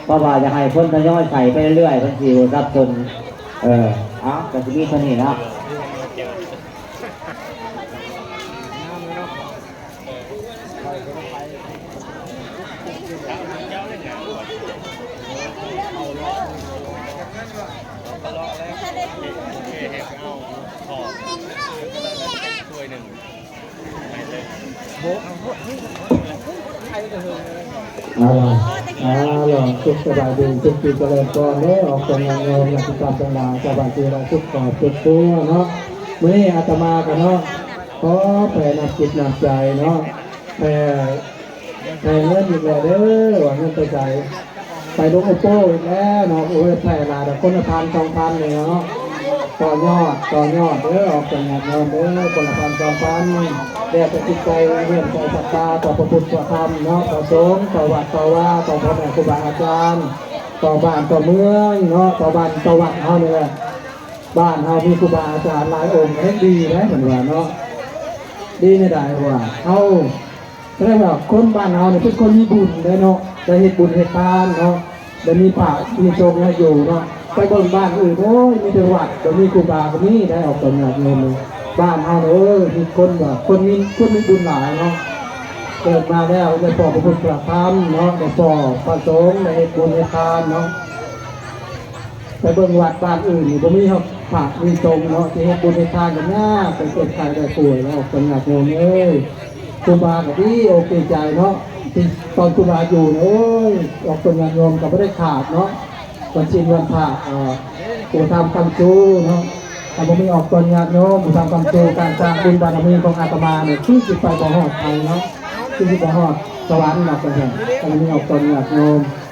เพราะว่าจะให้คนทยอยใส่ไปเรื่อยๆบางทีรับจนแต่ที่นี่เท่านี้นะลองสุขสบายดีสุขปีเจริญก่อนได้ออกจากงานเงินนักกิจกรรมต่างๆจากบางทีเราทุกข์ก่อทุกข์ตัวเนาะมื่อนี้อาตมากันเนาะขอแผ่นักจิตนักใจเนาะแผ่เงินอีกแล้วเด้อหวังเงินไปใจไปลงโอโป้อีกแล้วเนาะโอ้ยแผ่ลาแต่คนละ1,000-2,000เลยเนาะต่อยอดเด้อออกจากงานเงินเด้อคนละ1,000-2,000แต่จิตใจเลื่อมใจศรัทธาต่อพระพุทธธรรมเนาะต่อสงฆ์ต่อวัดต่อว่าต่อพ่อแม่ครูบาอาจารย์ต่อบ้านต่อเมืองเนาะต่อบ้านต่อวัดเฮานี่แหละบ้านเฮามีครูบาอาจารย์หลายองค์ให้ดีนะเหมือนว่าเนาะดีไม่ได้ว่าเฮาแสดงว่าคนบ้านเฮาเนี่ยเป็นคนมีบุญได้เนาะได้เฮ็ดบุญเฮ็ดทานเนาะได้มีพระมีโชคให้อยู่เนาะไปเบิ่งบ้านอื่นโอ้ยมีแต่วัดก็มีครูบาก็มีได้ออกจากงานเงินบ้านเฮามีคนแบบคนมีบุญหลายเนาะเกิดมาแล้วได้ปอกพระพุทธธรรมเนาะได้ปอกพระสงฆ์ได้บุญได้ทานเนาะไปเบิ่งวัดบ้านอื่นนี่บ่มีเฮาพระมีทรงเนาะที่เฮ็ดบุญให้ทานกันยากเป็นเกิดใครได้ป่วยแล้วออกจากงานเงินครูบาก็ดีโอเคใจเนาะที่ตอนครูบาอยู่โอ้ยออกจากงานเงินก็บ่ได้ขาดเนาะวันศีลวันพระผู้ทำกรรมจูเนาะแต่ผมมีออกตอนงานโยมทำกรรมจูการสร้างบุญบารมีของอาตมาเนี่ยชื่อจิตไปบ่หอดไทยเนาะชื่อจิตบ่หอดสวรรค์หนักกันแต่ผมมีออกตอนงานโยม